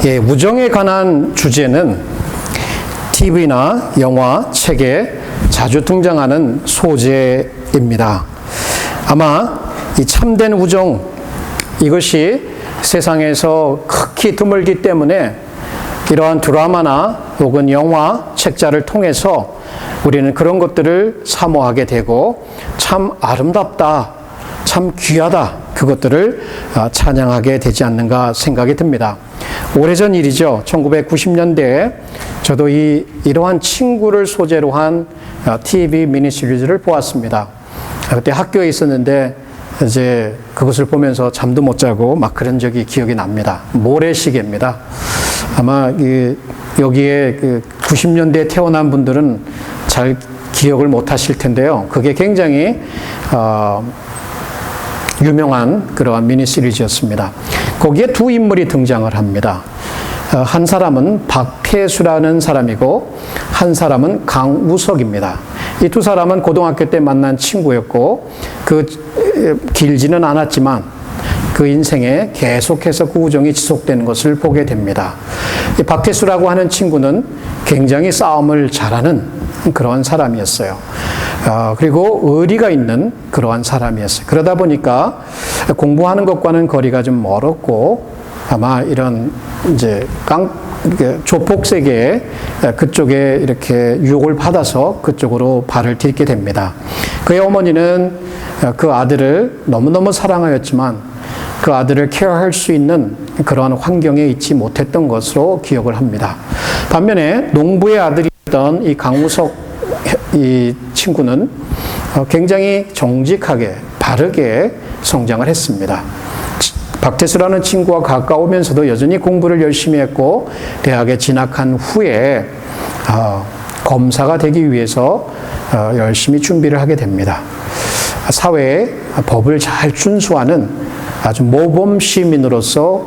예, 우정에 관한 주제는 TV나 영화, 책에 자주 등장하는 소재입니다. 아마 이 참된 우정, 이것이 세상에서 극히 드물기 때문에 이러한 드라마나 혹은 영화, 책자를 통해서 우리는 그런 것들을 사모하게 되고 참 아름답다, 참 귀하다, 그것들을 찬양하게 되지 않는가 생각이 듭니다. 오래전 일이죠. 1990년대에 저도 이러한 친구를 소재로 한 TV 미니 시리즈를 보았습니다. 그때 학교에 있었는데 이제 그것을 보면서 잠도 못 자고 막 그런 적이 기억이 납니다. 모래시계입니다. 아마 여기에 90년대에 태어난 분들은 잘 기억을 못 하실 텐데요. 그게 굉장히 유명한 그러한 미니 시리즈였습니다. 거기에 두 인물이 등장을 합니다. 한 사람은 박태수라는 사람이고 한 사람은 강우석입니다. 이 두 사람은 고등학교 때 만난 친구였고 길지는 않았지만 그 인생에 계속해서 그 우정이 지속되는 것을 보게 됩니다. 이 박태수라고 하는 친구는 굉장히 싸움을 잘하는 그런 사람이었어요. 그리고 의리가 있는 그러한 사람이었어요. 그러다 보니까 공부하는 것과는 거리가 좀 멀었고 아마 이런 이제 조폭세계에 그쪽에 이렇게 유혹을 받아서 그쪽으로 발을 딛게 됩니다. 그의 어머니는 그 아들을 너무너무 사랑하였지만 그 아들을 케어할 수 있는 그러한 환경에 있지 못했던 것으로 기억을 합니다. 반면에 농부의 아들이었던 이 강우석 이 친구는 굉장히 정직하게 바르게 성장을 했습니다. 박태수라는 친구와 가까우면서도 여전히 공부를 열심히 했고 대학에 진학한 후에 검사가 되기 위해서 열심히 준비를 하게 됩니다. 사회에 법을 잘 준수하는 아주 모범 시민으로서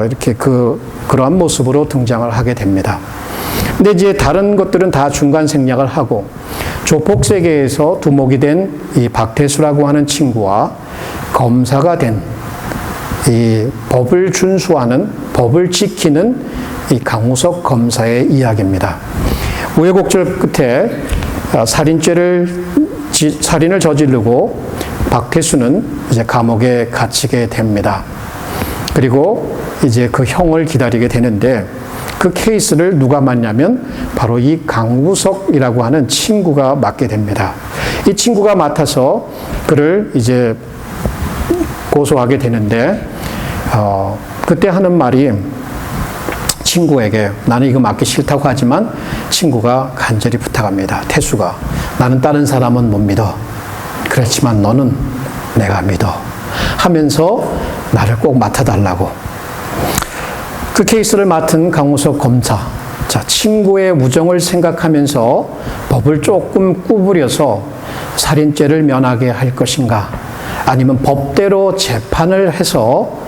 이렇게 그러한 모습으로 등장을 하게 됩니다. 근데 이제 다른 것들은 다 중간 생략을 하고 조폭 세계에서 두목이 된 이 박태수라고 하는 친구와 검사가 된 이 법을 준수하는, 법을 지키는 이 강우석 검사의 이야기입니다. 우여곡절 끝에 살인을 저지르고 박태수는 이제 감옥에 갇히게 됩니다. 그리고 이제 그 형을 기다리게 되는데 그 케이스를 누가 맡냐면 바로 이 강우석이라고 하는 친구가 맡게 됩니다. 이 친구가 맡아서 그를 이제 고소하게 되는데 그때 하는 말이 친구에게 나는 이거 맡기 싫다고 하지만 친구가 간절히 부탁합니다. 태수가 나는 다른 사람은 못 믿어. 그렇지만 너는 내가 믿어. 하면서 나를 꼭 맡아달라고. 그 케이스를 맡은 강우석 검사. 자, 친구의 우정을 생각하면서 법을 조금 구부려서 살인죄를 면하게 할 것인가? 아니면 법대로 재판을 해서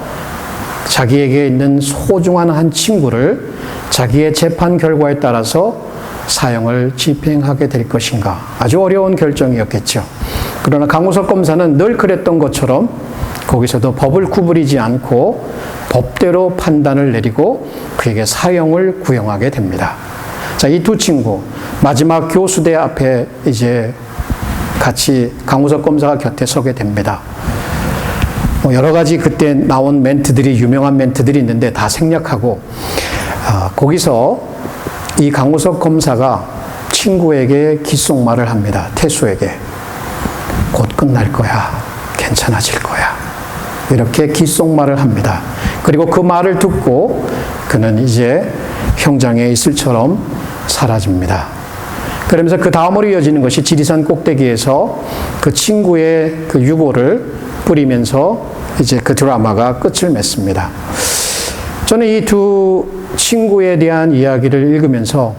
자기에게 있는 소중한 한 친구를 자기의 재판 결과에 따라서 사형을 집행하게 될 것인가? 아주 어려운 결정이었겠죠. 그러나 강우석 검사는 늘 그랬던 것처럼 거기서도 법을 구부리지 않고 법대로 판단을 내리고 그에게 사형을 구형하게 됩니다. 자, 이 두 친구 마지막 교수대 앞에 이제 같이 강우석 검사가 곁에 서게 됩니다. 여러 가지 그때 나온 멘트들이 유명한 멘트들이 있는데 다 생략하고 거기서 이 강우석 검사가 친구에게 귓속말을 합니다. 태수에게 곧 끝날 거야. 괜찮아질 거야. 이렇게 귓속말을 합니다. 그리고 그 말을 듣고 그는 이제 형장에 있을처럼 사라집니다. 그러면서 그 다음으로 이어지는 것이 지리산 꼭대기에서 그 친구의 그 유골을 뿌리면서 이제 그 드라마가 끝을 맺습니다. 저는 이 두 친구에 대한 이야기를 읽으면서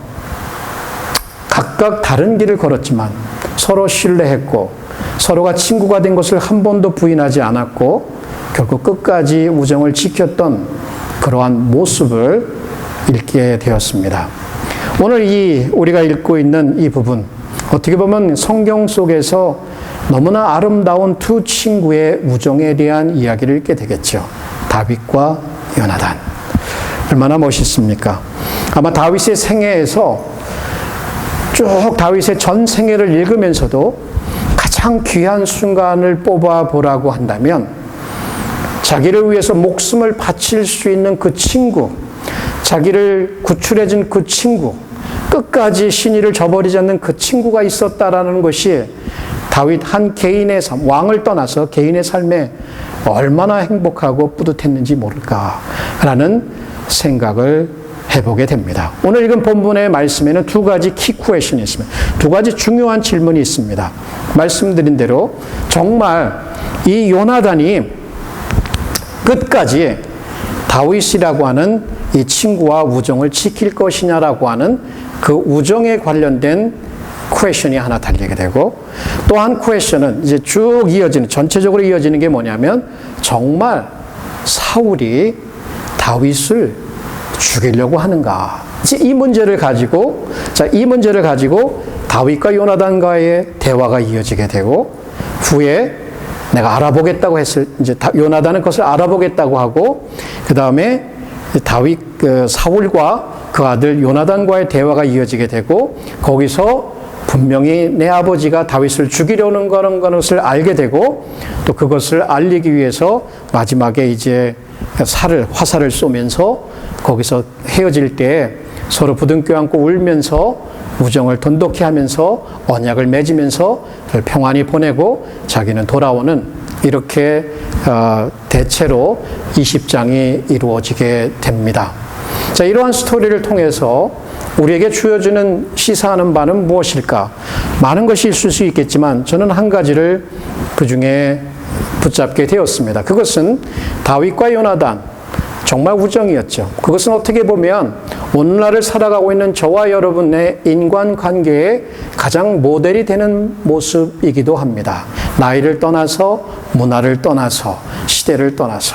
각각 다른 길을 걸었지만 서로 신뢰했고 서로가 친구가 된 것을 한 번도 부인하지 않았고 결국 끝까지 우정을 지켰던 그러한 모습을 읽게 되었습니다. 오늘 우리가 읽고 있는 이 부분, 어떻게 보면 성경 속에서 너무나 아름다운 두 친구의 우정에 대한 이야기를 읽게 되겠죠. 다윗과 요나단. 얼마나 멋있습니까? 아마 다윗의 생애에서 쭉 다윗의 전 생애를 읽으면서도 가장 귀한 순간을 뽑아보라고 한다면 자기를 위해서 목숨을 바칠 수 있는 그 친구, 자기를 구출해준 그 친구, 끝까지 신의를 저버리지 않는 그 친구가 있었다라는 것이 다윗 한 개인의 삶, 왕을 떠나서 개인의 삶에 얼마나 행복하고 뿌듯했는지 모를까라는 생각을 해보게 됩니다. 오늘 읽은 본문의 말씀에는 두 가지 키 퀘션이 있습니다. 두 가지 중요한 질문이 있습니다. 말씀드린 대로 정말 이 요나단이 끝까지 다윗이라고 하는 이 친구와 우정을 지킬 것이냐라고 하는 그 우정에 관련된 퀘션이 하나 달리게 되고, 또 한 퀘션은 이제 쭉 이어지는, 전체적으로 이어지는 게 뭐냐면 정말 사울이 다윗을 죽이려고 하는가? 이 문제를 가지고, 이 문제를 가지고 다윗과 요나단과의 대화가 이어지게 되고, 후에 내가 알아보겠다고 했을, 이제 요나단은 그것을 알아보겠다고 하고, 그 다음에 다윗, 사울과 그 아들 요나단과의 대화가 이어지게 되고, 거기서 분명히 내 아버지가 다윗을 죽이려는 것을 알게 되고, 또 그것을 알리기 위해서 마지막에 이제 화살을 쏘면서 거기서 헤어질 때 서로 부둥켜 안고 울면서 우정을 돈독히 하면서 언약을 맺으면서 평안히 보내고 자기는 돌아오는, 이렇게 대체로 20장이 이루어지게 됩니다. 자, 이러한 스토리를 통해서 우리에게 주어지는 시사하는 바는 무엇일까? 많은 것이 있을 수 있겠지만 저는 한 가지를 그 중에 붙잡게 되었습니다. 그것은 다윗과 요나단, 정말 우정이었죠. 그것은 어떻게 보면 오늘날을 살아가고 있는 저와 여러분의 인간관계의 가장 모델이 되는 모습이기도 합니다. 나이를 떠나서, 문화를 떠나서, 시대를 떠나서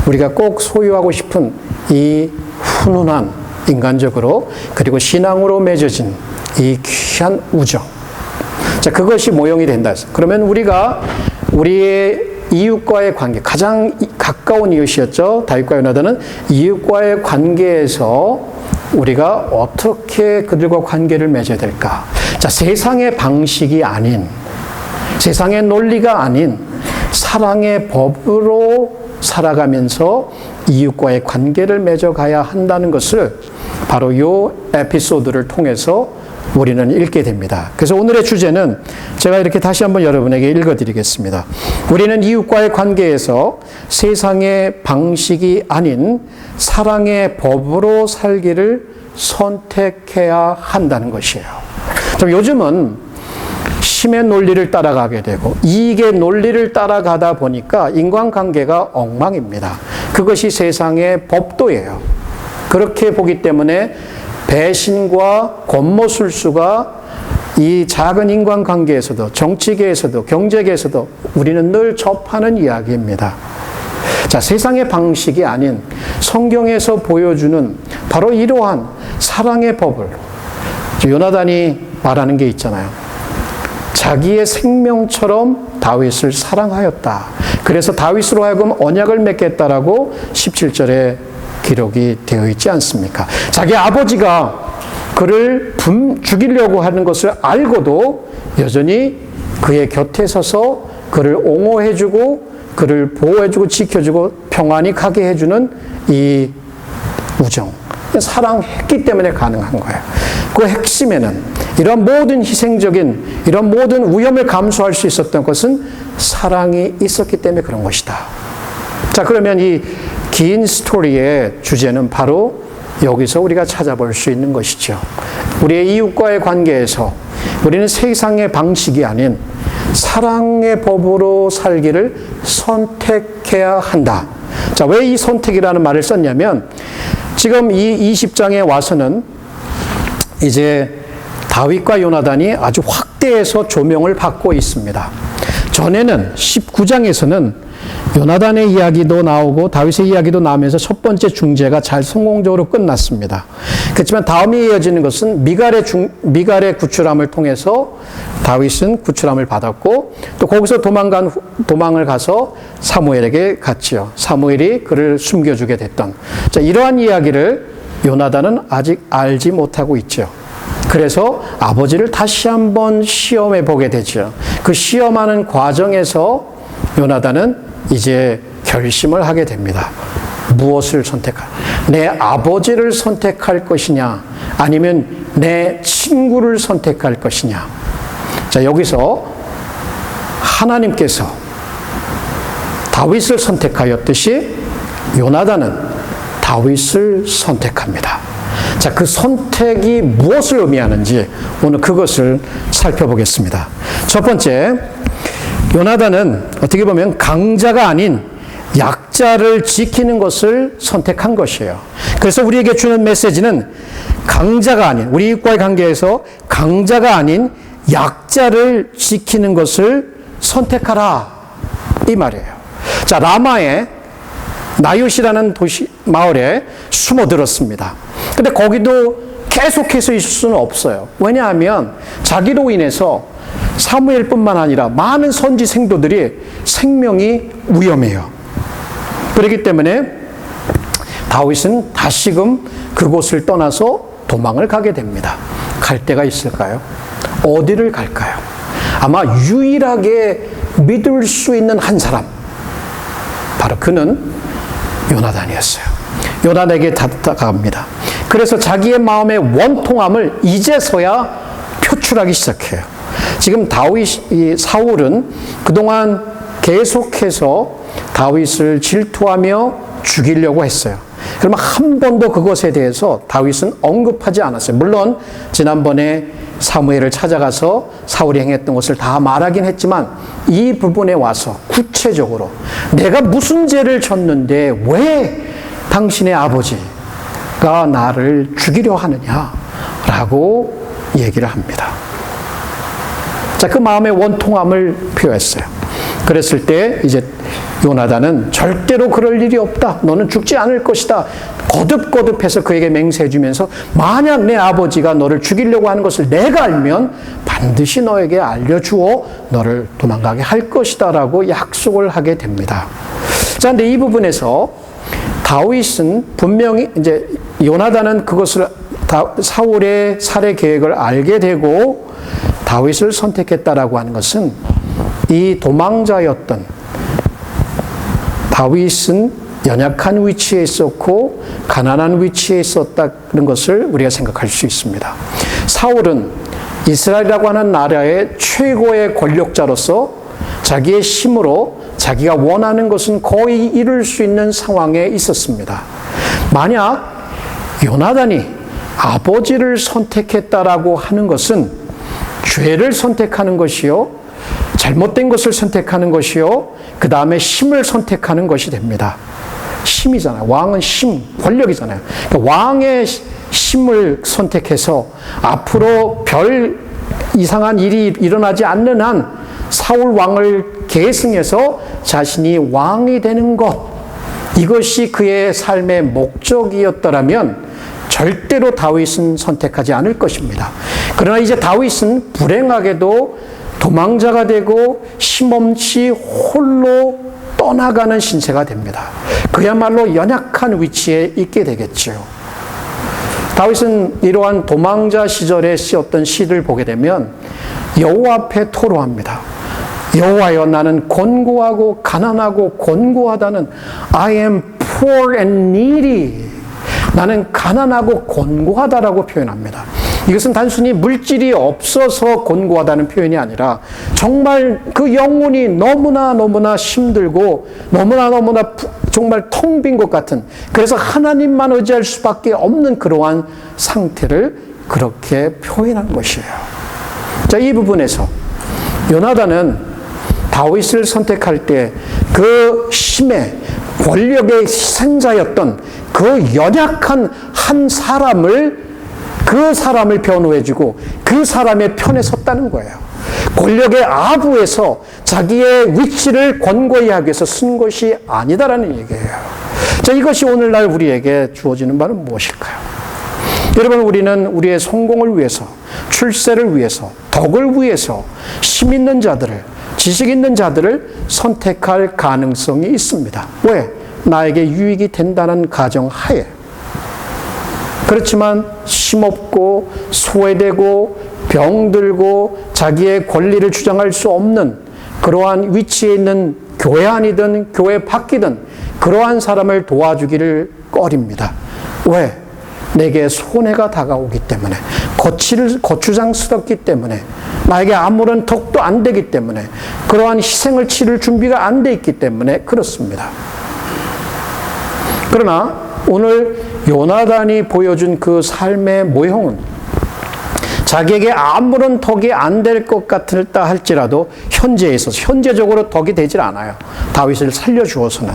우리가 꼭 소유하고 싶은 이 훈훈한, 인간적으로 그리고 신앙으로 맺어진 이 귀한 우정, 자, 그것이 모형이 된다. 그러면 우리가 우리의 이웃과의 관계, 가장 가까운 이웃이었죠. 다윗과 요나단은 이웃과의 관계에서 우리가 어떻게 그들과 관계를 맺어야 될까? 자, 세상의 방식이 아닌, 세상의 논리가 아닌 사랑의 법으로 살아가면서 이웃과의 관계를 맺어가야 한다는 것을 바로 이 에피소드를 통해서 우리는 읽게 됩니다. 그래서 오늘의 주제는 제가 이렇게 다시 한번 여러분에게 읽어드리겠습니다. 우리는 이웃과의 관계에서 세상의 방식이 아닌 사랑의 법으로 살기를 선택해야 한다는 것이에요. 요즘은 힘의 논리를 따라가게 되고 이익의 논리를 따라가다 보니까 인간관계가 엉망입니다. 그것이 세상의 법도예요. 그렇게 보기 때문에 배신과 권모술수가 이 작은 인간관계에서도, 정치계에서도, 경제계에서도 우리는 늘 접하는 이야기입니다. 자, 세상의 방식이 아닌 성경에서 보여주는 바로 이러한 사랑의 법을, 요나단이 말하는 게 있잖아요. 자기의 생명처럼 다윗을 사랑하였다. 그래서 다윗으로 하여금 언약을 맺겠다라고 17절에 기록이 되어 있지 않습니까? 자기 아버지가 그를 죽이려고 하는 것을 알고도 여전히 그의 곁에 서서 그를 옹호해주고 그를 보호해주고 지켜주고 평안히 가게 해주는 이 우정, 사랑했기 때문에 가능한 거예요. 그 핵심에는 이런 모든 희생적인, 이런 모든 위험을 감수할 수 있었던 것은 사랑이 있었기 때문에 그런 것이다. 자, 그러면 이 긴 스토리의 주제는 바로 여기서 우리가 찾아볼 수 있는 것이죠. 우리의 이웃과의 관계에서 우리는 세상의 방식이 아닌 사랑의 법으로 살기를 선택해야 한다. 자, 왜 이 선택이라는 말을 썼냐면 지금 이 20장에 와서는 이제 다윗과 요나단이 아주 확대해서 조명을 받고 있습니다. 전에는 19장에서는 요나단의 이야기도 나오고 다윗의 이야기도 나오면서 첫 번째 중재가 잘 성공적으로 끝났습니다. 그렇지만 다음에 이어지는 것은 미갈의 구출함을 통해서 다윗은 구출함을 받았고 또 거기서 도망을 가서 사무엘에게 갔지요. 사무엘이 그를 숨겨주게 됐던. 자, 이러한 이야기를 요나단은 아직 알지 못하고 있죠. 그래서 아버지를 다시 한번 시험해 보게 되죠. 그 시험하는 과정에서 요나단은 이제 결심을 하게 됩니다. 무엇을 선택할? 내 아버지를 선택할 것이냐? 아니면 내 친구를 선택할 것이냐? 자, 여기서 하나님께서 다윗을 선택하였듯이 요나단은 다윗을 선택합니다. 자, 그 선택이 무엇을 의미하는지 오늘 그것을 살펴보겠습니다. 첫 번째, 요나단은 어떻게 보면 강자가 아닌 약자를 지키는 것을 선택한 것이에요. 그래서 우리에게 주는 메시지는 강자가 아닌, 우리 이웃과의 관계에서 강자가 아닌 약자를 지키는 것을 선택하라, 이 말이에요. 자, 라마의 나요시라는 마을에 숨어들었습니다. 근데 거기도 계속해서 있을 수는 없어요. 왜냐하면 자기로 인해서 사무엘뿐만 아니라 많은 선지 생도들이 생명이 위험해요. 그렇기 때문에 다윗은 다시금 그곳을 떠나서 도망을 가게 됩니다. 갈 데가 있을까요? 어디를 갈까요? 아마 유일하게 믿을 수 있는 한 사람, 바로 그는 요나단이었어요. 요나단에게 다가갑니다. 그래서 자기의 마음의 원통함을 이제서야 표출하기 시작해요. 지금 사울은 그동안 계속해서 다윗을 질투하며 죽이려고 했어요. 그러면 한 번도 그것에 대해서 다윗은 언급하지 않았어요. 물론 지난번에 사무엘을 찾아가서 사울이 행했던 것을 다 말하긴 했지만 이 부분에 와서 구체적으로 내가 무슨 죄를 졌는데 왜 당신의 아버지가 나를 죽이려 하느냐라고 얘기를 합니다. 자, 그 마음의 원통함을 표했어요. 그랬을 때 이제 요나단은 절대로 그럴 일이 없다. 너는 죽지 않을 것이다. 거듭거듭해서 그에게 맹세해 주면서 만약 내 아버지가 너를 죽이려고 하는 것을 내가 알면 반드시 너에게 알려주어 너를 도망가게 할 것이다 라고 약속을 하게 됩니다. 자, 근데 이 부분에서 다윗은 분명히 이제 요나단은 그것을 사울의 살해 계획을 알게 되고 다윗을 선택했다라고 하는 것은 이 도망자였던 다윗은 연약한 위치에 있었고 가난한 위치에 있었다는 것을 우리가 생각할 수 있습니다. 사울은 이스라엘이라고 하는 나라의 최고의 권력자로서 자기의 힘으로 자기가 원하는 것은 거의 이룰 수 있는 상황에 있었습니다. 만약 요나단이 아버지를 선택했다라고 하는 것은 죄를 선택하는 것이요, 잘못된 것을 선택하는 것이요, 그 다음에 힘을 선택하는 것이 됩니다. 힘이잖아요. 왕은 힘, 권력이잖아요. 그러니까 왕의 힘을 선택해서 앞으로 별 이상한 일이 일어나지 않는 한 사울 왕을 계승해서 자신이 왕이 되는 것, 이것이 그의 삶의 목적이었더라면 절대로 다윗은 선택하지 않을 것입니다. 그러나 이제 다윗은 불행하게도 도망자가 되고 힘없이 홀로 떠나가는 신세가 됩니다. 그야말로 연약한 위치에 있게 되겠죠. 다윗은 이러한 도망자 시절에 쓰였던 시를 보게 되면 여호와 앞에 토로합니다. 여호와여, 나는 곤고하고 가난하고 곤고하다는 I am poor and needy. 나는 가난하고 곤고하다라고 표현합니다. 이것은 단순히 물질이 없어서 곤고하다는 표현이 아니라 정말 그 영혼이 너무나 힘들고 너무나 정말 텅 빈 것 같은, 그래서 하나님만 의지할 수밖에 없는 그러한 상태를 그렇게 표현한 것이에요. 자, 이 부분에서 요나단은 다윗을 선택할 때 그 힘의 권력의 희생자였던 그 연약한 한 사람을, 그 사람을 변호해주고 그 사람의 편에 섰다는 거예요. 권력의 아부에서 자기의 위치를 권고히 하기 위해서 쓴 것이 아니다라는 얘기예요. 자, 이것이 오늘날 우리에게 주어지는 바는 무엇일까요? 여러분, 우리는 우리의 성공을 위해서, 출세를 위해서, 덕을 위해서 힘 있는 자들을, 지식 있는 자들을 선택할 가능성이 있습니다. 왜? 나에게 유익이 된다는 가정하에. 그렇지만 힘없고 소외되고 병들고 자기의 권리를 주장할 수 없는 그러한 위치에 있는 교회 안이든 교회 밖이든 그러한 사람을 도와주기를 꺼립니다. 왜? 내게 손해가 다가오기 때문에, 거추장스럽기 때문에, 나에게 아무런 덕도 안 되기 때문에, 그러한 희생을 치를 준비가 안 돼 있기 때문에 그렇습니다. 그러나 오늘 요나단이 보여준 그 삶의 모형은 자기에게 아무런 덕이 안 될 것 같다 할지라도 현재에 있어서 현재적으로 덕이 되질 않아요. 다윗을 살려주어서는.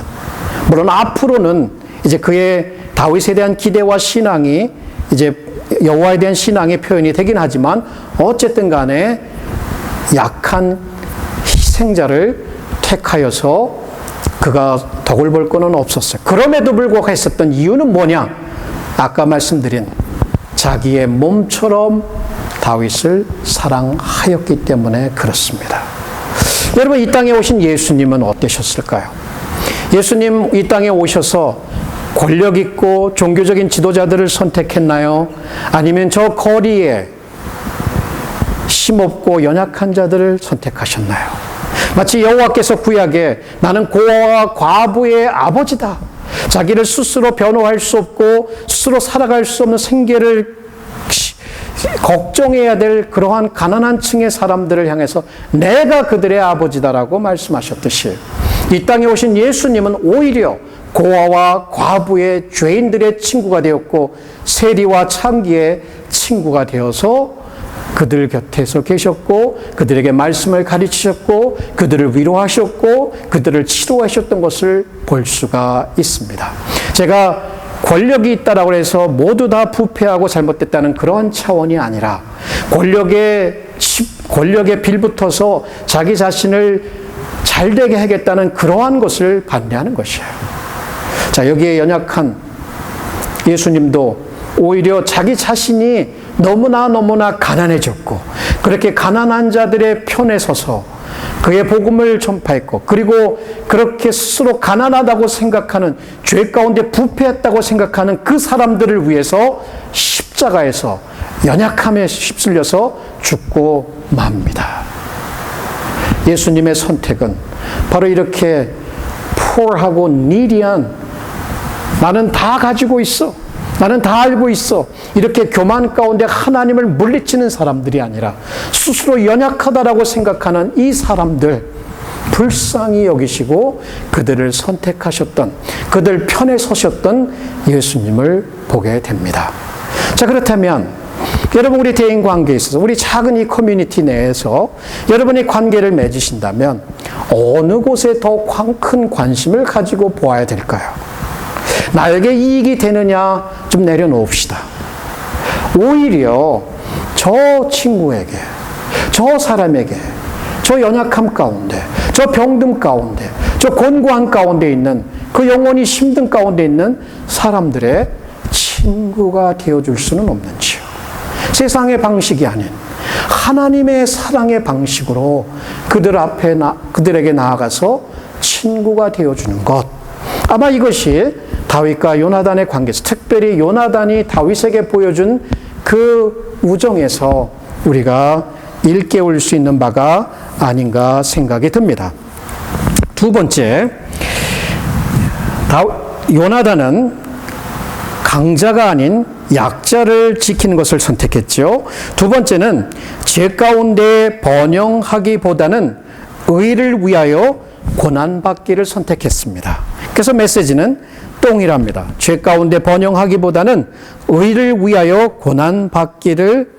물론 앞으로는 이제 그의 다윗에 대한 기대와 신앙이 이제 여호와에 대한 신앙의 표현이 되긴 하지만 어쨌든 간에 약한 희생자를 택하여서 그가 덕을 볼 거는 없었어요. 그럼에도 불구하고 했었던 이유는 뭐냐? 아까 말씀드린 자기의 몸처럼 다윗을 사랑하였기 때문에 그렇습니다. 여러분, 이 땅에 오신 예수님은 어떠셨을까요? 예수님 이 땅에 오셔서 권력 있고 종교적인 지도자들을 선택했나요? 아니면 저 거리에 힘없고 연약한 자들을 선택하셨나요? 마치 여호와께서 구약에 나는 고아와 과부의 아버지다. 자기를 스스로 변호할 수 없고 스스로 살아갈 수 없는 생계를 걱정해야 될 그러한 가난한 층의 사람들을 향해서 내가 그들의 아버지다라고 말씀하셨듯이 이 땅에 오신 예수님은 오히려 고아와 과부의 죄인들의 친구가 되었고 세리와 창기의 친구가 되어서 그들 곁에서 계셨고 그들에게 말씀을 가르치셨고 그들을 위로하셨고 그들을 치료하셨던 것을 볼 수가 있습니다. 제가 권력이 있다라고 해서 모두 다 부패하고 잘못됐다는 그런 차원이 아니라 권력에 빌붙어서 자기 자신을 잘되게 하겠다는 그러한 것을 반대하는 것이에요. 자, 여기에 연약한 예수님도 오히려 자기 자신이 너무나 가난해졌고 그렇게 가난한 자들의 편에 서서 그의 복음을 전파했고 그리고 그렇게 스스로 가난하다고 생각하는 죄 가운데 부패했다고 생각하는 그 사람들을 위해서 십자가에서 연약함에 휩쓸려서 죽고 맙니다. 예수님의 선택은 바로 이렇게 poor하고 needy한 나는 다 가지고 있어. 나는 다 알고 있어. 이렇게 교만 가운데 하나님을 물리치는 사람들이 아니라 스스로 연약하다라고 생각하는 이 사람들 불쌍히 여기시고 그들을 선택하셨던 그들 편에 서셨던 예수님을 보게 됩니다. 자, 그렇다면 여러분 우리 대인관계에 있어서 우리 작은 이 커뮤니티 내에서 여러분이 관계를 맺으신다면 어느 곳에 더 큰 관심을 가지고 보아야 될까요? 나에게 이익이 되느냐 좀 내려놓읍시다. 오히려 저 친구에게, 저 사람에게, 저 연약함 가운데, 저 병듦 가운데, 저 곤고한 가운데 있는 그 영혼이 힘든 가운데 있는 사람들의 친구가 되어줄 수는 없는지요. 세상의 방식이 아닌 하나님의 사랑의 방식으로 그들 앞에 그들에게 나아가서 친구가 되어주는 것. 아마 이것이 다윗과 요나단의 관계에서 특별히 요나단이 다윗에게 보여준 그 우정에서 우리가 일깨울 수 있는 바가 아닌가 생각이 듭니다. 두 번째, 요나단은 강자가 아닌 약자를 지키는 것을 선택했죠. 두 번째는 죄 가운데 번영하기보다는 의를 위하여 고난받기를 선택했습니다. 그래서 메시지는 동일합니다. 죄 가운데 번영하기보다는 의를 위하여 고난받기를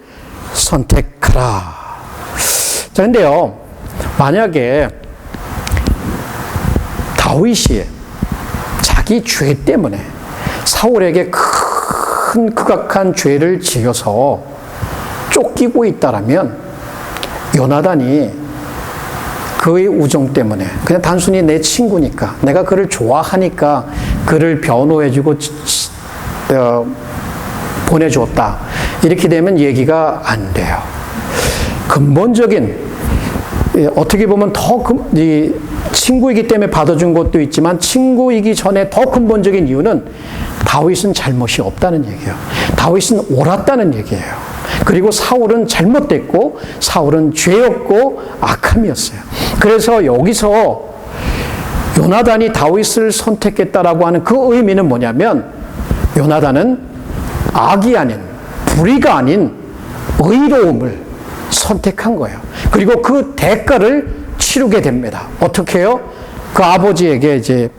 선택하라. 자, 근데요, 만약에 다윗이 자기 죄 때문에 사울에게 큰 극악한 죄를 지어서 쫓기고 있다라면 요나단이 그의 우정 때문에 그냥 단순히 내 친구니까 내가 그를 좋아하니까 그를 변호해주고 보내줬다. 이렇게 되면 얘기가 안 돼요. 근본적인 어떻게 보면 더 친구이기 때문에 받아준 것도 있지만 친구이기 전에 더 근본적인 이유는 다윗은 잘못이 없다는 얘기예요. 다윗은 옳았다는 얘기예요. 그리고 사울은 잘못됐고 사울은 죄였고 악함이었어요. 그래서 여기서 요나단이 다윗을 선택했다라고 하는 그 의미는 뭐냐면 요나단은 악이 아닌 불의가 아닌 의로움을 선택한 거예요. 그리고 그 대가를 치르게 됩니다. 어떻게 해요? 그 아버지에게 이제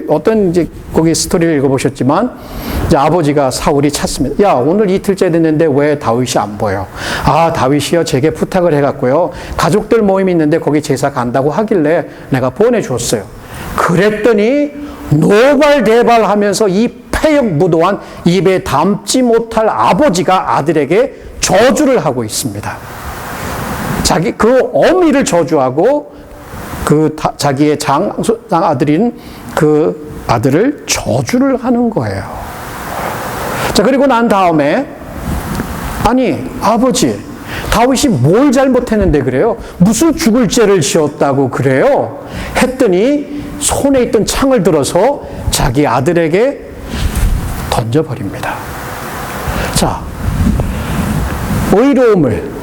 어떤 거기 스토리를 읽어보셨지만 이제 아버지가 사울이 찾습니다. 야, 오늘 이틀째 됐는데 왜 다윗이 안 보여? 아, 다윗이요, 제게 부탁을 해갖고요, 가족들 모임이 있는데 거기 제사 간다고 하길래 내가 보내줬어요. 그랬더니 노발대발하면서 이 패역무도한 입에 담지 못할 아버지가 아들에게 저주를 하고 있습니다. 자기 그 어미를 저주하고 자기의 아들인 그 아들을 저주를 하는 거예요. 자, 그리고 난 다음에 아니 아버지, 다윗이 뭘 잘못했는데 그래요? 무슨 죽을 죄를 지었다고 그래요? 했더니 손에 있던 창을 들어서 자기 아들에게 던져버립니다. 자, 의로움을,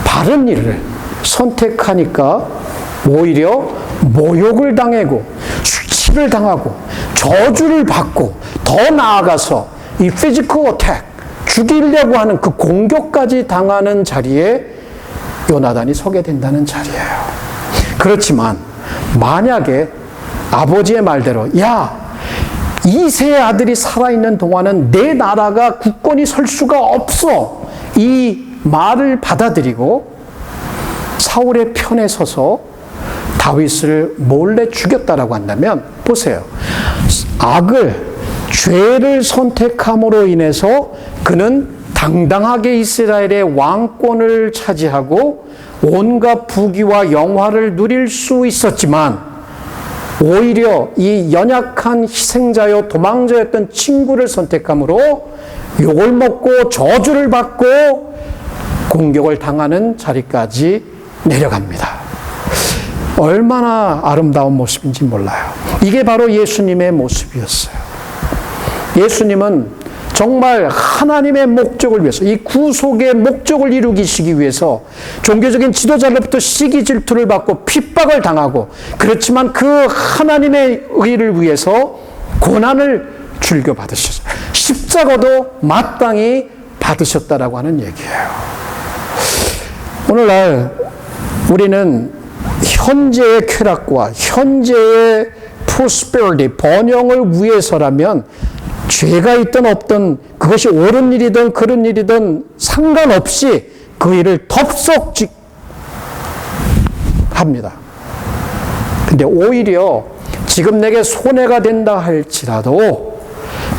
바른 일을 선택하니까 오히려 모욕을 당하고 수치를 당하고 저주를 받고 더 나아가서 이 피지컬 어택, 죽이려고 하는 그 공격까지 당하는 자리에 요나단이 서게 된다는 자리예요. 그렇지만 만약에 아버지의 말대로 야, 이세의 아들이 살아있는 동안은 내 나라가 굳건히 설 수가 없어, 이 말을 받아들이고 사울의 편에 서서 다윗을 몰래 죽였다라고 한다면 보세요. 죄를 선택함으로 인해서 그는 당당하게 이스라엘의 왕권을 차지하고 온갖 부귀와 영화를 누릴 수 있었지만 오히려 이 연약한 희생자요 도망자였던 친구를 선택함으로 욕을 먹고 저주를 받고 공격을 당하는 자리까지 내려갑니다. 얼마나 아름다운 모습인지 몰라요. 이게 바로 예수님의 모습이었어요. 예수님은 정말 하나님의 목적을 위해서, 이 구속의 목적을 이루시기 위해서 종교적인 지도자로부터 시기 질투를 받고 핍박을 당하고, 그렇지만 그 하나님의 의를 위해서 고난을 즐겨 받으셨어요. 십자가도 마땅히 받으셨다라고 하는 얘기예요. 오늘날 우리는 현재의 쾌락과 현재의 prosperity, 번영을 위해서라면 죄가 있든 없든 그것이 옳은 일이든 그른 일이든 상관없이 그 일을 덥석 합니다. 근데 오히려 지금 내게 손해가 된다 할지라도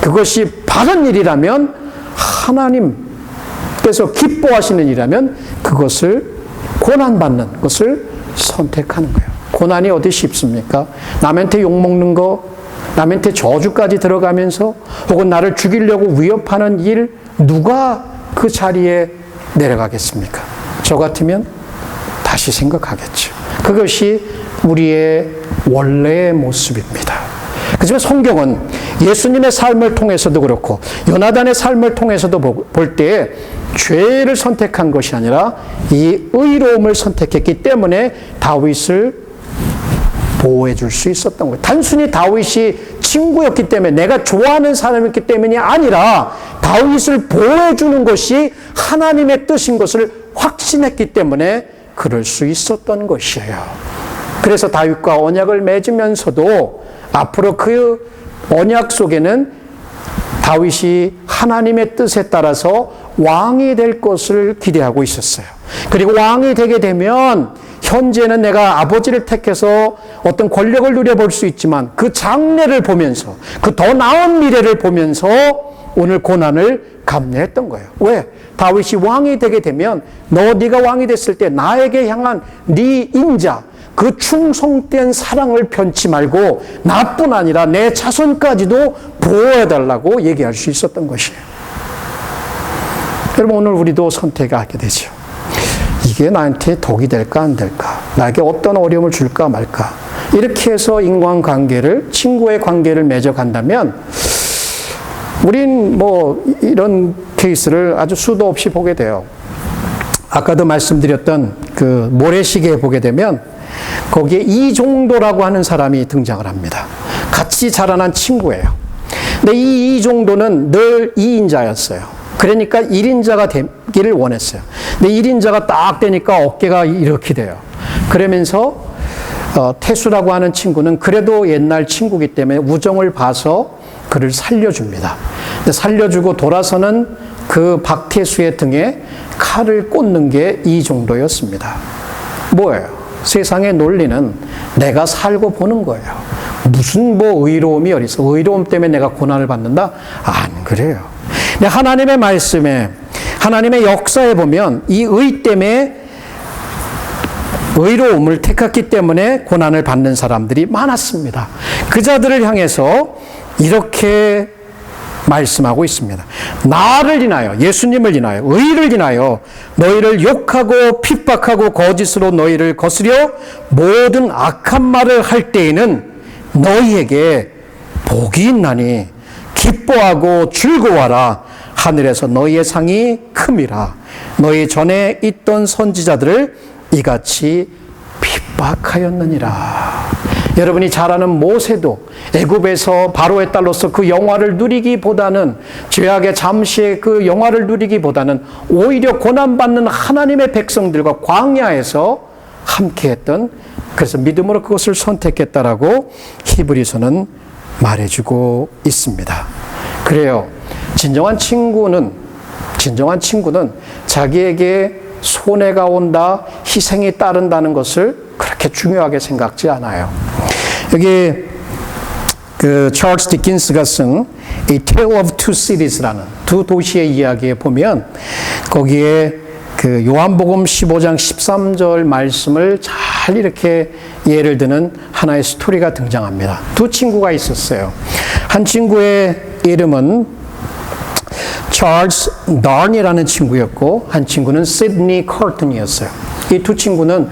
그것이 바른 일이라면, 하나님께서 기뻐하시는 일이라면 그것을, 고난받는 것을 선택하는 거예요. 고난이 어디 쉽습니까? 남한테 욕먹는 거, 남한테 저주까지 들어가면서 혹은 나를 죽이려고 위협하는 일, 누가 그 자리에 내려가겠습니까? 저 같으면 다시 생각하겠죠. 그것이 우리의 원래의 모습입니다. 그렇지만 성경은 예수님의 삶을 통해서도 그렇고 요나단의 삶을 통해서도 볼 때 죄를 선택한 것이 아니라 이 의로움을 선택했기 때문에 다윗을 보호해 줄 수 있었던 거예요. 단순히 다윗이 친구였기 때문에, 내가 좋아하는 사람이었기 때문이 아니라 다윗을 보호해 주는 것이 하나님의 뜻인 것을 확신했기 때문에 그럴 수 있었던 것이에요. 그래서 다윗과 언약을 맺으면서도 앞으로 그 언약 속에는 다윗이 하나님의 뜻에 따라서 왕이 될 것을 기대하고 있었어요. 그리고 왕이 되게 되면 현재는 내가 아버지를 택해서 어떤 권력을 누려볼 수 있지만 그 장래를 보면서, 그 더 나은 미래를 보면서 오늘 고난을 감내했던 거예요. 왜? 다윗이 왕이 되게 되면 네가 왕이 됐을 때 나에게 향한 네 인자, 그 충성된 사랑을 변치 말고 나뿐 아니라 내 자손까지도 보호해달라고 얘기할 수 있었던 것이에요. 여러분, 오늘 우리도 선택하게 되죠. 이게 나한테 독이 될까 안 될까? 나에게 어떤 어려움을 줄까 말까? 이렇게 해서 인간관계를, 친구의 관계를 맺어간다면 우린 이런 케이스를 아주 수도 없이 보게 돼요. 아까도 말씀드렸던 그 모래시계에 보게 되면 거기에 이종도라고 하는 사람이 등장을 합니다. 같이 자라난 친구예요. 근데 이 이종도는 늘 2인자였어요. 그러니까 1인자가 되기를 원했어요. 근데 1인자가 딱 되니까 어깨가 이렇게 돼요. 그러면서 태수라고 하는 친구는 그래도 옛날 친구기 때문에 우정을 봐서 그를 살려줍니다. 근데 살려주고 돌아서는 그 박태수의 등에 칼을 꽂는 게 이종도였습니다. 뭐예요? 세상의 논리는 내가 살고 보는 거예요. 무슨 의로움이 어디서? 의로움 때문에 내가 고난을 받는다? 안 그래요. 근데 하나님의 말씀에, 하나님의 역사에 보면 이 의 때문에 의로움을 택했기 때문에 고난을 받는 사람들이 많았습니다. 그 자들을 향해서 이렇게 말씀하고 있습니다. 나를 인하여, 예수님을 인하여, 의를 인하여 너희를 욕하고 핍박하고 거짓으로 너희를 거스려 모든 악한 말을 할 때에는 너희에게 복이 있나니 기뻐하고 즐거워하라. 하늘에서 너희의 상이 큼이라. 너희 전에 있던 선지자들을 이같이 핍박하였느니라. 여러분이 잘 아는 모세도 애굽에서 바로의 딸로서 그 영화를 누리기보다는, 죄악의 잠시의 그 영화를 누리기보다는 오히려 고난받는 하나님의 백성들과 광야에서 함께했던, 그래서 믿음으로 그것을 선택했다라고 히브리서는 말해주고 있습니다. 그래요. 진정한 친구는 자기에게 손해가 온다, 희생이 따른다는 것을 그렇게 중요하게 생각지 않아요. 여기 그 찰스 디킨스가 쓴 A Tale of Two Cities라는 두 도시의 이야기에 보면 거기에 그 요한복음 15장 13절 말씀을 잘 이렇게 예를 드는 하나의 스토리가 등장합니다. 두 친구가 있었어요. 한 친구의 이름은 찰스 다니라는 친구였고 한 친구는 시드니 커튼이었어요. 이 두 친구는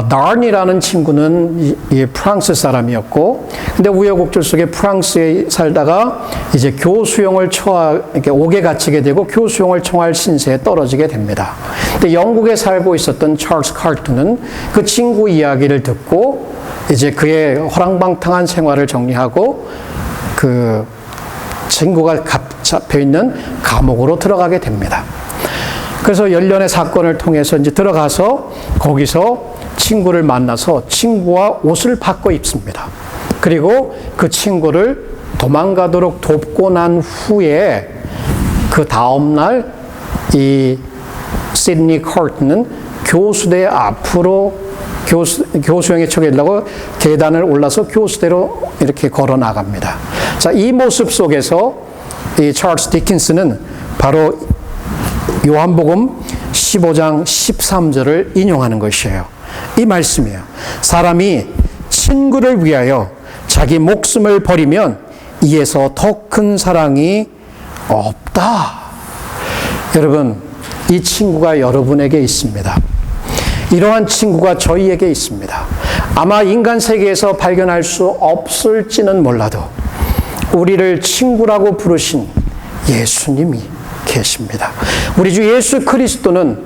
다니라는 친구는 프랑스 사람이었고, 근데 우여곡절 속에 프랑스에 살다가 이제 교수형을 이렇게 옥에 갇히게 되고 교수형을 청할 신세에 떨어지게 됩니다. 근데 영국에 살고 있었던 찰스 커튼은 그 친구 이야기를 듣고 이제 그의 허랑방탕한 생활을 정리하고 그 친구가 잡혀 있는 감옥으로 들어가게 됩니다. 그래서 열연의 사건을 통해서 이제 들어가서 거기서 친구를 만나서 친구와 옷을 바꿔 입습니다. 그리고 그 친구를 도망가도록 돕고 난 후에 그 다음날 이 시드니 커튼은 교수대 앞으로 교수형에 처하려고 계단을 올라서 교수대로 이렇게 걸어 나갑니다. 자, 이 모습 속에서 이 찰스 디킨스는 바로 요한복음 15장 13절을 인용하는 것이에요. 이 말씀이에요. 사람이 친구를 위하여 자기 목숨을 버리면 이에서 더 큰 사랑이 없다. 여러분, 이 친구가 여러분에게 있습니다. 이러한 친구가 저희에게 있습니다. 아마 인간 세계에서 발견할 수 없을지는 몰라도 우리를 친구라고 부르신 예수님이 계십니다. 우리 주 예수 그리스도는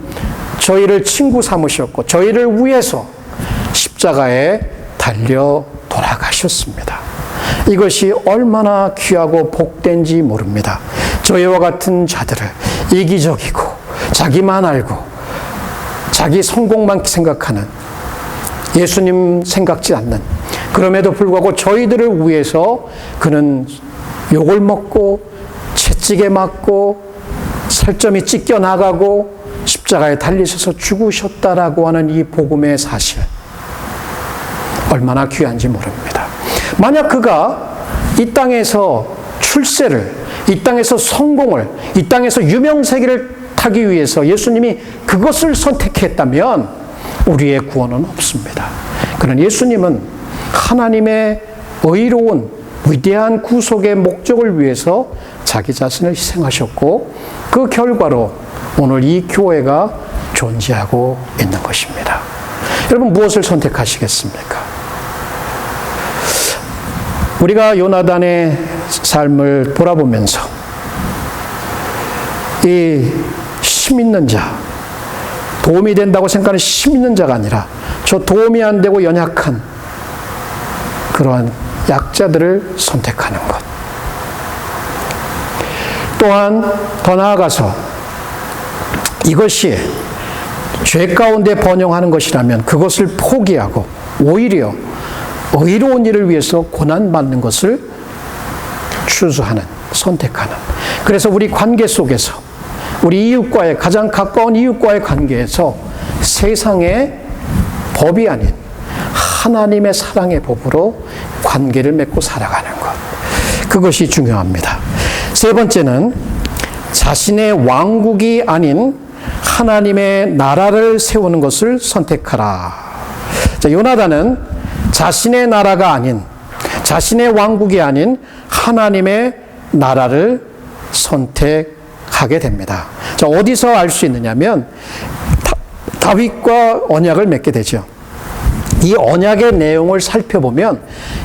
저희를 친구 삼으셨고 저희를 위해서 십자가에 달려 돌아가셨습니다. 이것이 얼마나 귀하고 복된지 모릅니다. 저희와 같은 자들을 이기적이고 자기만 알고 자기 성공만 생각하는, 예수님 생각지 않는, 그럼에도 불구하고 저희들을 위해서 그는 욕을 먹고 채찍에 맞고 살점이 찢겨 나가고 십자가에 달리셔서 죽으셨다라고 하는 이 복음의 사실, 얼마나 귀한지 모릅니다. 만약 그가 이 땅에서 출세를 이 땅에서 성공을, 이 땅에서 유명세계를 타기 위해서 예수님이 그것을 선택했다면 우리의 구원은 없습니다. 그러나 예수님은 하나님의 의로운 위대한 구속의 목적을 위해서 자기 자신을 희생하셨고 그 결과로 오늘 이 교회가 존재하고 있는 것입니다. 여러분 무엇을 선택하시겠습니까? 우리가 요나단의 삶을 돌아보면서 이 힘 있는 자, 도움이 된다고 생각하는 힘 있는 자가 아니라 저 도움이 안 되고 연약한 그러한 약자들을 선택하는 것. 또한 더 나아가서 이것이 죄 가운데 번영하는 것이라면 그것을 포기하고 오히려 의로운 일을 위해서 고난받는 것을 추수하는, 선택하는. 그래서 우리 관계 속에서 우리 이웃과의 가장 가까운 이웃과의 관계에서 세상의 법이 아닌 하나님의 사랑의 법으로 관계를 맺고 살아가는 것. 그것이 중요합니다. 세 번째는 자신의 왕국이 아닌 하나님의 나라를 세우는 것을 선택하라. 자, 요나단은 자신의 나라가 아닌, 자신의 왕국이 아닌 하나님의 나라를 선택하게 됩니다. 자, 어디서 알 수 있느냐면 다윗과 언약을 맺게 되죠. 이 언약의 내용을 살펴보면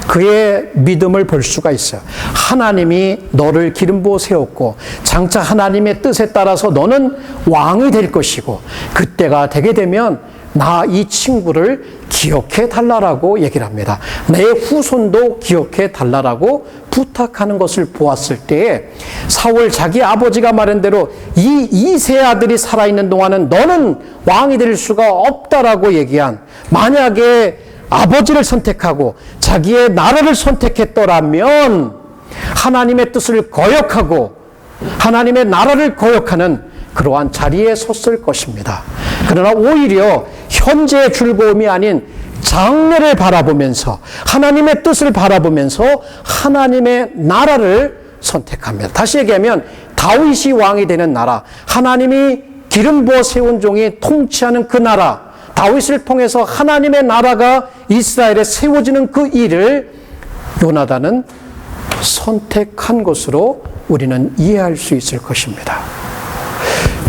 그의 믿음을 볼 수가 있어요. 하나님이 너를 기름 부어 세웠고 장차 하나님의 뜻에 따라서 너는 왕이 될 것이고 그때가 되게 되면 나 이 친구를 기억해 달라라고 얘기를 합니다. 내 후손도 기억해 달라라고 부탁하는 것을 보았을 때에 사울 자기 아버지가 말한 대로 이 이세 아들이 살아있는 동안은 너는 왕이 될 수가 없다라고 얘기한, 만약에 아버지를 선택하고 자기의 나라를 선택했더라면 하나님의 뜻을 거역하고 하나님의 나라를 거역하는 그러한 자리에 섰을 것입니다. 그러나 오히려 현재의 즐거움이 아닌 장래를 바라보면서 하나님의 뜻을 바라보면서 하나님의 나라를 선택합니다. 다시 얘기하면 다윗이 왕이 되는 나라, 하나님이 기름 부어 세운 종이 통치하는 그 나라, 다윗을 통해서 하나님의 나라가 이스라엘에 세워지는 그 일을 요나단은 선택한 것으로 우리는 이해할 수 있을 것입니다.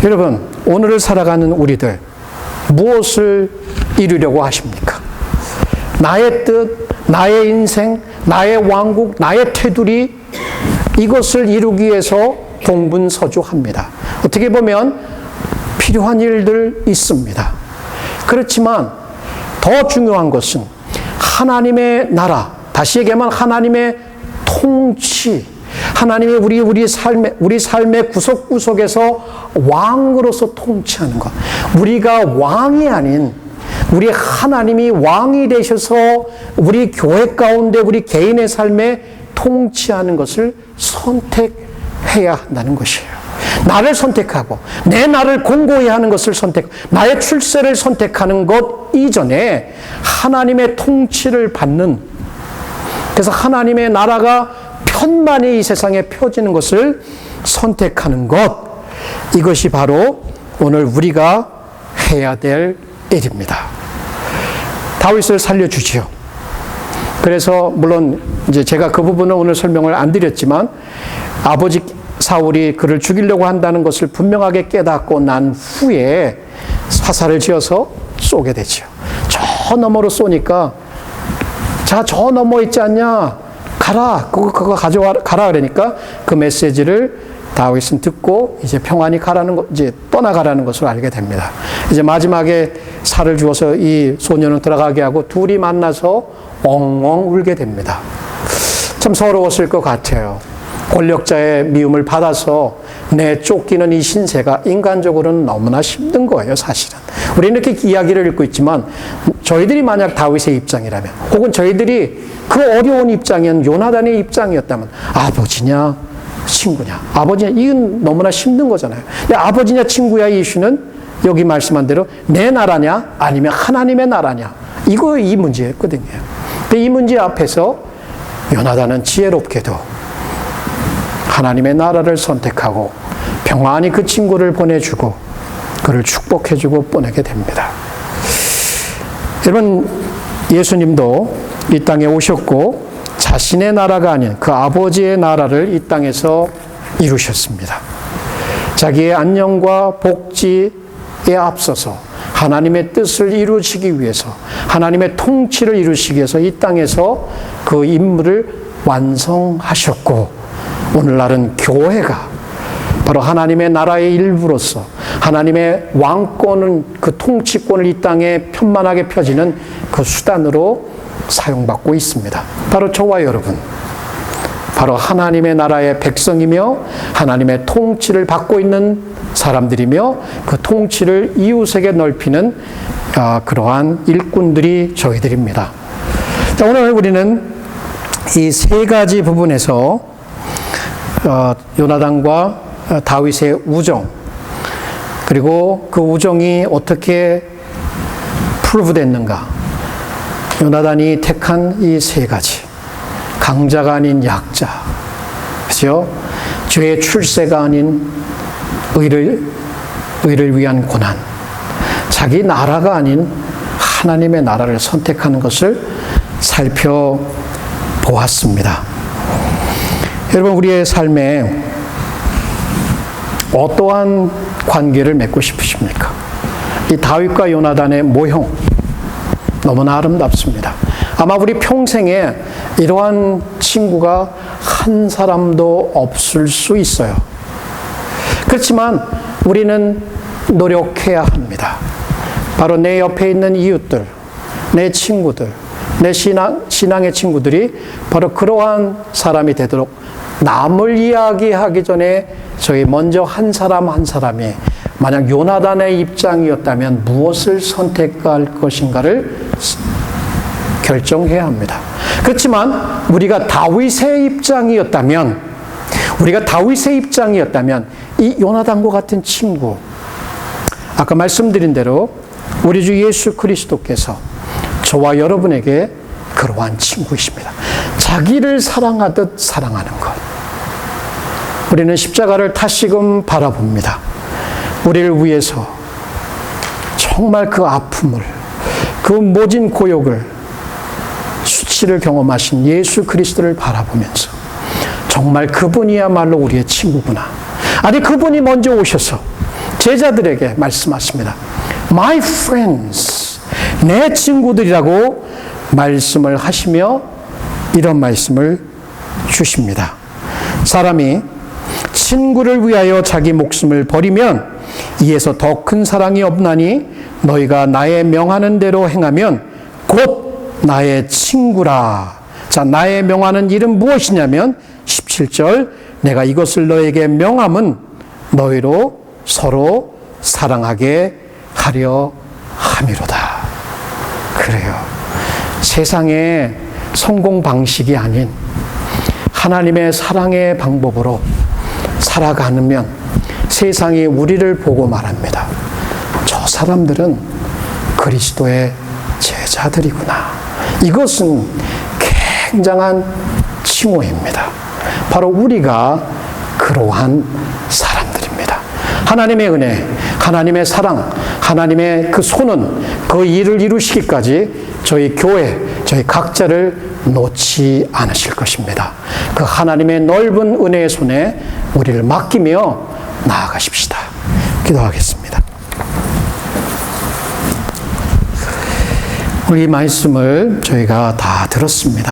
여러분, 오늘을 살아가는 우리들 무엇을 이루려고 하십니까? 나의 뜻, 나의 인생, 나의 왕국, 나의 테두리, 이것을 이루기 위해서 공분서주합니다. 어떻게 보면 필요한 일들 있습니다. 그렇지만 더 중요한 것은 하나님의 나라, 다시 얘기하면 하나님의 통치, 하나님이 우리 삶의 구석구석에서 왕으로서 통치하는 것. 우리가 왕이 아닌 우리 하나님이 왕이 되셔서 우리 교회 가운데 우리 개인의 삶에 통치하는 것을 선택해야 한다는 것이에요. 나를 선택하고 내 나를 공고히 하는 것을 나의 출세를 선택하는 것 이전에 하나님의 통치를 받는, 그래서 하나님의 나라가 편만이 이 세상에 펴지는 것을 선택하는 것, 이것이 바로 오늘 우리가 해야 될 일입니다. 다윗을 살려주지요. 그래서 물론 이제 제가 그 부분은 오늘 설명을 안 드렸지만 아버지 사울이 그를 죽이려고 한다는 것을 분명하게 깨닫고 난 후에 화살을 지어서 쏘게 되죠. 저 너머로 쏘니까, 자, 저 너머 있지 않냐? 가라. 그거 가져와라. 가라. 그러니까 그 메시지를 다윗은 듣고 이제 평안히 가라는 것, 이제 떠나가라는 것을 알게 됩니다. 이제 마지막에 살을 주어서 이 소년을 들어가게 하고 둘이 만나서 엉엉 울게 됩니다. 참 서러웠을 것 같아요. 권력자의 미움을 받아서 내 쫓기는 이 신세가 인간적으로는 너무나 힘든 거예요, 사실은. 우리는 이렇게 이야기를 읽고 있지만 저희들이 만약 다윗의 입장이라면, 혹은 저희들이 그 어려운 입장이었던 요나단의 입장이었다면 아버지냐 친구냐, 아버지냐, 이건 너무나 힘든 거잖아요. 근데 아버지냐 친구야 이 이슈는 여기 말씀한 대로 내 나라냐 아니면 하나님의 나라냐, 이 문제였거든요. 근데 이 문제 앞에서 요나단은 지혜롭게도 하나님의 나라를 선택하고 평안히 그 친구를 보내주고 그를 축복해주고 보내게 됩니다. 여러분, 예수님도 이 땅에 오셨고 자신의 나라가 아닌 그 아버지의 나라를 이 땅에서 이루셨습니다. 자기의 안녕과 복지에 앞서서 하나님의 뜻을 이루시기 위해서, 하나님의 통치를 이루시기 위해서 이 땅에서 그 임무를 완성하셨고, 오늘날은 교회가 바로 하나님의 나라의 일부로서 하나님의 왕권은, 그 통치권을 이 땅에 편만하게 펴지는 그 수단으로 사용받고 있습니다. 바로 저와 여러분, 바로 하나님의 나라의 백성이며 하나님의 통치를 받고 있는 사람들이며 그 통치를 이웃에게 넓히는 그러한 일꾼들이 저희들입니다. 자, 오늘 우리는 이 세 가지 부분에서 요나단과 다윗의 우정, 그리고 그 우정이 어떻게 프루브됐는가, 요나단이 택한 이 세 가지, 강자가 아닌 약자, 그죠? 죄의 출세가 아닌 의를 위한 고난, 자기 나라가 아닌 하나님의 나라를 선택하는 것을 살펴보았습니다. 여러분, 우리의 삶에 어떠한 관계를 맺고 싶으십니까? 이 다윗과 요나단의 모형, 너무나 아름답습니다. 아마 우리 평생에 이러한 친구가 한 사람도 없을 수 있어요. 그렇지만 우리는 노력해야 합니다. 바로 내 옆에 있는 이웃들, 내 친구들, 내 신앙의 친구들이 바로 그러한 사람이 되도록 남을 이야기하기 전에 저희 먼저 한 사람 한 사람이 만약 요나단의 입장이었다면 무엇을 선택할 것인가를 결정해야 합니다. 그렇지만 우리가 다윗의 입장이었다면 이 요나단과 같은 친구, 아까 말씀드린 대로 우리 주 예수 그리스도께서 저와 여러분에게 그러한 친구이십니다. 자기를 사랑하듯 사랑하는 것. 우리는 십자가를 다시금 바라봅니다. 우리를 위해서 정말 그 아픔을, 그 모진 고욕을, 수치를 경험하신 예수 그리스도를 바라보면서 정말 그분이야말로 우리의 친구구나. 아니, 그분이 먼저 오셔서 제자들에게 말씀하십니다. My friends, 내 친구들이라고 말씀을 하시며 이런 말씀을 주십니다. 사람이 친구를 위하여 자기 목숨을 버리면 이에서 더 큰 사랑이 없나니 너희가 나의 명하는 대로 행하면 곧 나의 친구라. 자, 나의 명하는 일은 무엇이냐면 17절, 내가 이것을 너에게 명함은 너희로 서로 사랑하게 하려 함이로다. 그래요. 세상의 성공 방식이 아닌 하나님의 사랑의 방법으로 살아가면 세상이 우리를 보고 말합니다. 저 사람들은 그리스도의 제자들이구나. 이것은 굉장한 칭호입니다. 바로 우리가 그러한 사람들입니다. 하나님의 은혜, 하나님의 사랑, 하나님의 그 손은 그 일을 이루시기까지 저희 교회, 저희 각자를 놓지 않으실 것입니다. 그 하나님의 넓은 은혜의 손에 우리를 맡기며 나아가십시다. 기도하겠습니다. 우리 말씀을 저희가 다 들었습니다.